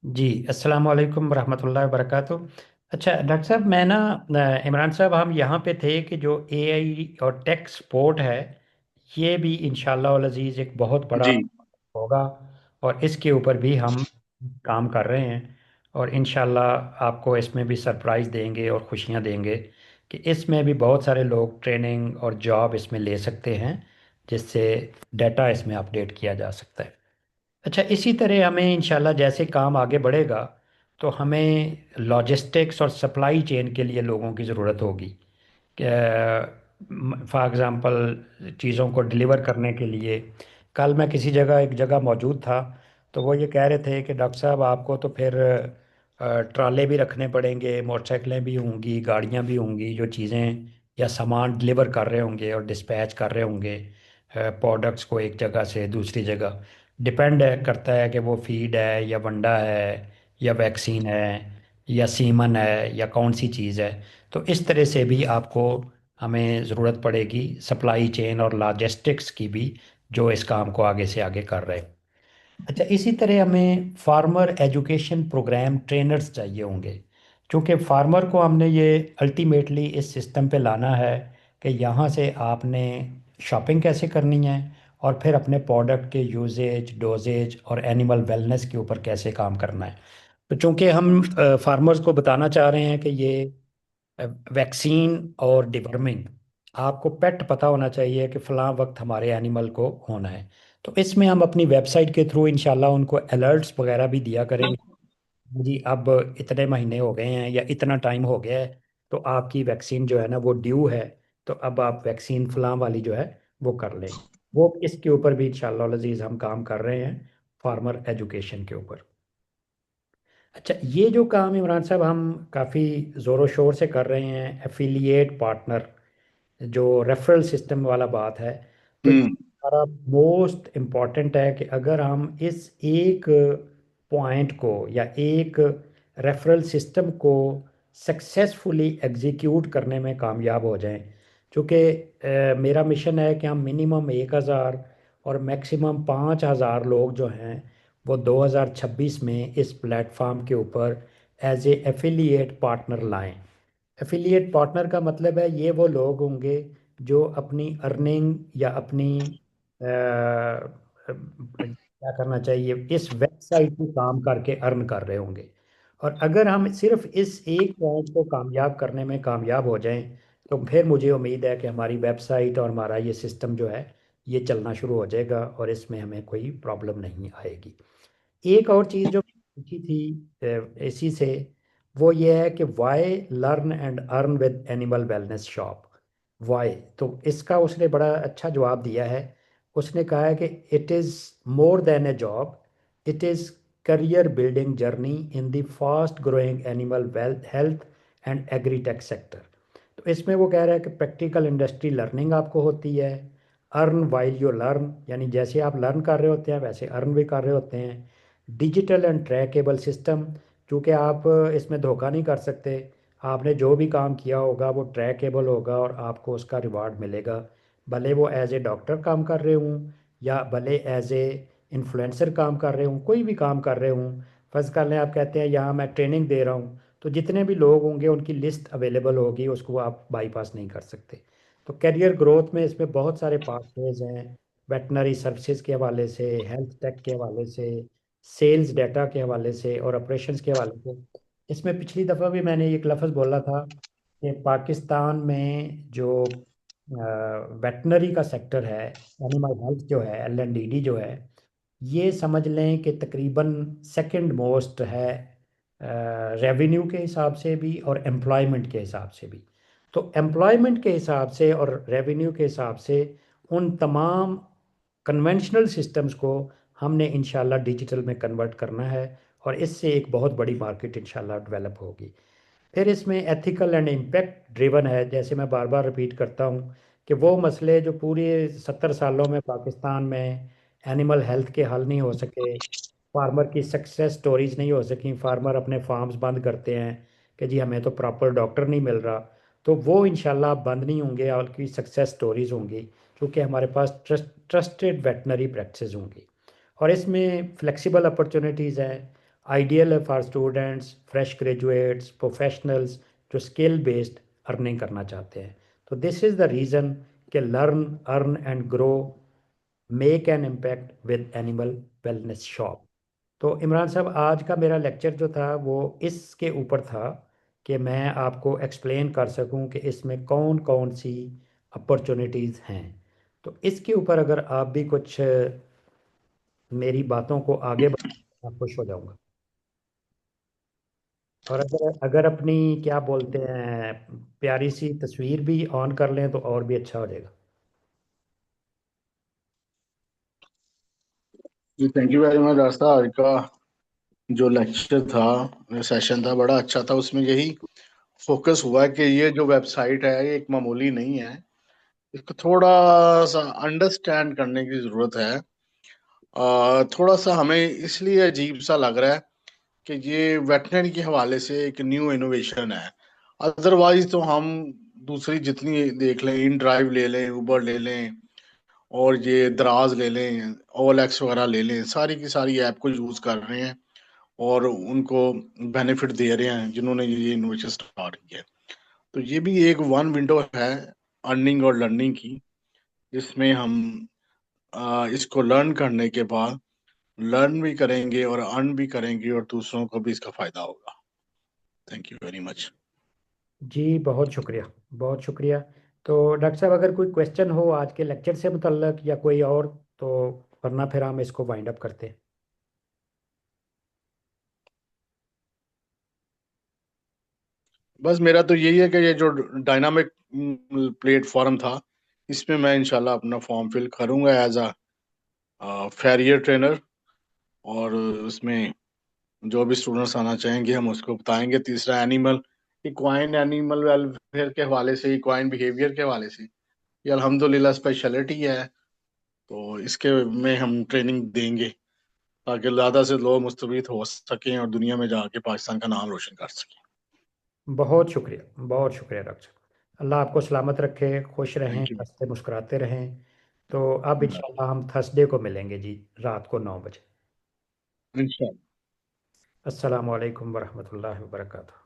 जी, अस्सलाम वालेकुम रहमतुल्लाहि वबरकातुह। अच्छा डॉक्टर साहब, मैं ना इमरान साहब, हम यहाँ पे थे कि जो एआई और टेक सपोर्ट है, ये भी इंशाल्लाह वल अज़ीज़ एक बहुत बड़ा जी। होगा। और इसके ऊपर भी हम काम कर रहे हैं। और इंशाल्लाह आपको इसमें भी सरप्राइज़ देंगे और खुशियाँ देंगे कि इसमें भी बहुत सारे लोग ट्रेनिंग और जॉब इसमें ले सकते हैं, जिससे डाटा इसमें अपडेट किया जा सकता है। अच्छा, इसी तरह हमें इंशाल्लाह जैसे काम आगे बढ़ेगा तो हमें लॉजिस्टिक्स और सप्लाई चेन के लिए लोगों की ज़रूरत होगी। फॉर एग्ज़ाम्पल, चीज़ों को डिलीवर करने के लिए कल मैं किसी जगह एक जगह मौजूद था, तो वो ये कह रहे थे कि डॉक्टर साहब आपको तो फिर ट्राले भी रखने पड़ेंगे, मोटरसाइकिलें भी होंगी, गाड़ियाँ भी होंगी जो चीज़ें या सामान डिलीवर कर रहे होंगे और डिस्पैच कर रहे होंगे प्रोडक्ट्स को एक जगह से दूसरी जगह। डिपेंड है करता है कि वो फीड है या वंडा है या वैक्सीन है या सीमन है या कौन सी चीज़ है। तो इस तरह से भी आपको हमें ज़रूरत पड़ेगी सप्लाई चेन और लॉजिस्टिक्स की भी, जो इस काम को आगे से आगे कर रहे हैं। अच्छा, इसी तरह हमें फार्मर एजुकेशन प्रोग्राम ट्रेनर्स चाहिए होंगे, क्योंकि फार्मर को हमने ये अल्टीमेटली इस सिस्टम पे लाना है कि यहाँ से आपने शॉपिंग कैसे करनी है और फिर अपने प्रोडक्ट के यूजेज, डोजेज और एनिमल वेलनेस के ऊपर कैसे काम करना है। तो चूंकि हम फार्मर्स को बताना चाह रहे हैं कि ये वैक्सीन और डिवर्मिंग, आपको पेट पता होना चाहिए कि फ़लाँ वक्त हमारे एनिमल को होना है। तो इसमें हम अपनी वेबसाइट के थ्रू इंशाल्लाह उनको अलर्ट्स वगैरह भी दिया करेंगे। जी, अब इतने महीने हो गए हैं या इतना टाइम हो गया है, तो आपकी वैक्सीन जो है ना वो ड्यू है, तो अब आप वैक्सीन फ़लाँ वाली जो है वो कर लें। वो इसके ऊपर भी इंशाल्लाह अज़ीज़ हम काम कर रहे हैं, फार्मर एजुकेशन के ऊपर। अच्छा, ये जो काम इमरान साहब हम काफ़ी ज़ोरों शोर से कर रहे हैं, एफिलिएट पार्टनर, जो रेफरल सिस्टम वाला बात है, तो ये हम्म। हमारा मोस्ट इम्पॉर्टेंट है कि अगर हम इस एक पॉइंट को या एक रेफरल सिस्टम को सक्सेसफुली एग्जीक्यूट करने में कामयाब हो जाएं। क्योंकि मेरा मिशन है कि हम मिनिमम 1,000 और मैक्सिमम 5,000 लोग जो हैं वो 2026 में इस प्लेटफॉर्म के ऊपर एज ए एफिलिएट पार्टनर लाएं। एफिलिएट पार्टनर का मतलब है ये वो लोग होंगे जो अपनी अर्निंग या अपनी क्या करना चाहिए, इस वेबसाइट पे काम करके अर्न कर रहे होंगे। और अगर हम सिर्फ इस एक पॉइंट को कामयाब करने में कामयाब हो जाएं, तो फिर मुझे उम्मीद है कि हमारी वेबसाइट और हमारा ये सिस्टम जो है ये चलना शुरू हो जाएगा और इसमें हमें कोई प्रॉब्लम नहीं आएगी। एक और चीज़ जो पूछी थी इसी से, वो ये है कि why learn and earn with animal wellness shop. Why, तो इसका उसने बड़ा अच्छा जवाब दिया है। उसने कहा है कि it is more than A job, it is career building journey in the fast growing animal wealth health and agritech sector. तो इसमें वो कह रहा है कि प्रैक्टिकल इंडस्ट्री लर्निंग आपको होती है, अर्न वाइल यू लर्न, यानी जैसे आप लर्न कर रहे होते हैं वैसे अर्न भी कर रहे होते हैं। डिजिटल एंड ट्रैकेबल सिस्टम, क्योंकि आप इसमें धोखा नहीं कर सकते। आपने जो भी काम किया होगा वो ट्रैकेबल होगा और आपको उसका रिवार्ड मिलेगा, भले वो एज ए डॉक्टर काम कर रहे हूँ या भले एज ए इन्फ्लुएंसर काम कर रहे हूँ, कोई भी काम कर रहे हूँ। फर्ज कर लें आप कहते हैं यहाँ मैं ट्रेनिंग दे रहा हूँ, तो जितने भी लोग होंगे उनकी लिस्ट अवेलेबल होगी, उसको आप बाईपास नहीं कर सकते। तो करियर ग्रोथ में इसमें बहुत सारे पाथवेज हैं, वेटनरी सर्विसेज के हवाले से, हेल्थ टेक के हवाले से, सेल्स डाटा के हवाले से और ऑपरेशंस के हवाले से। इसमें पिछली दफ़ा भी मैंने एक लफ्ज़ बोला था कि पाकिस्तान में जो वेटनरी का सेक्टर है, एनिमल हेल्थ जो है, LNDD जो है, ये समझ लें कि तकरीबन सेकंड मोस्ट है रेवेन्यू के हिसाब से भी और एम्प्लॉयमेंट के हिसाब से भी। तो एम्प्लॉयमेंट के हिसाब से और रेवेन्यू के हिसाब से उन तमाम कन्वेंशनल सिस्टम्स को हमने इंशाल्लाह डिजिटल में कन्वर्ट करना है और इससे एक बहुत बड़ी मार्केट इंशाल्लाह डेवलप होगी। फिर इसमें एथिकल एंड इम्पैक्ट ड्रिवन है, जैसे मैं बार बार रिपीट करता हूँ कि वो मसले जो पूरे 70 सालों में पाकिस्तान में एनिमल हेल्थ के हल नहीं हो सके, फार्मर की सक्सेस स्टोरीज नहीं हो सकी, फार्मर अपने फार्म्स बंद करते हैं कि जी हमें तो प्रॉपर डॉक्टर नहीं मिल रहा, तो वो इंशाल्लाह बंद नहीं होंगे और की सक्सेस स्टोरीज होंगी, क्योंकि हमारे पास ट्रस्टेड वेटनरी प्रैक्टिसेस होंगी। और इसमें फ्लेक्सिबल अपॉर्चुनिटीज़ हैं आइडियल है for students, fresh graduates, professionals जो स्किल बेस्ड अर्निंग करना चाहते हैं। तो दिस इज़ द रीज़न कि learn, earn and grow, make an impact with animal wellness shop. तो इमरान साहब, आज का मेरा लेक्चर जो था वो इसके ऊपर था कि मैं आपको एक्सप्लेन कर सकूं कि इसमें कौन कौन सी अपॉर्चुनिटीज़ हैं। तो इसके ऊपर अगर आप भी कुछ मेरी बातों को आगे बढ़ा, मैं खुश हो जाऊंगा। और अगर अगर अपनी क्या बोलते हैं प्यारी सी तस्वीर भी ऑन कर लें तो और भी अच्छा हो जाएगा। जी thank you very much doctor साहब। आज का जो लेक्चर था, सेशन था, बड़ा अच्छा था। उसमें यही फोकस हुआ कि ये जो वेबसाइट है ये एक मामूली नहीं है। इसको थोड़ा सा अंडरस्टैंड करने की जरूरत है। थोड़ा सा हमें इसलिए अजीब सा लग रहा है कि ये वेटनरी के हवाले से एक न्यू इनोवेशन है। अदरवाइज तो हम दूसरी जितनी देख लें, इन ड्राइव ले लें, उबर ले लें, और ये दराज ले लें, OLX वगैरह ले लें, सारी की सारी ऐप को यूज कर रहे हैं और उनको बेनिफिट दे रहे हैं जिन्होंने ये इनोवेशन स्टार्ट किया है। तो ये भी एक वन विंडो है अर्निंग और लर्निंग की, जिसमें हम इसको लर्न करने के बाद लर्न भी करेंगे और अर्न भी करेंगे और दूसरों को भी इसका फायदा होगा। Thank you very much. जी बहुत शुक्रिया, बहुत शुक्रिया। तो डॉक्टर साहब, अगर कोई क्वेश्चन हो आज के लेक्चर से मुतल्लक या कोई और, तो वरना फिर हम इसको वाइंड अप करते हैं। बस मेरा तो यही है कि ये जो डायनामिक प्लेटफॉर्म था, इसमें मैं इंशाल्लाह अपना फॉर्म फिल करूंगा एज अ फेरियर ट्रेनर, और उसमें जो भी स्टूडेंट्स आना चाहेंगे हम उसको बताएंगे। तीसरा एनिमल इक्वाइन, एनिमल वेलफेयर के हवाले से, इक्वाइन बिहेवियर के हवाले से ये अल्हम्दुलिल्लाह स्पेशलिटी है। तो इसके में हम ट्रेनिंग देंगे ताकि ज़्यादा से लोग मुस्तफीद हो सकें और दुनिया में जाके पाकिस्तान का नाम रोशन कर सकें। बहुत शुक्रिया, बहुत शुक्रिया डॉक्टर साहब। अल्लाह आपको सलामत रखे, खुश रहें, थैंक यू। हंसते मुस्कुराते रहें। तो अब इंशाल्लाह हम थर्सडे को मिलेंगे जी, रात को 9 बजे। इंशाल्लाह। अस्सलाम वालेकुम वरहमतुल्लाहि वबरकातुहू।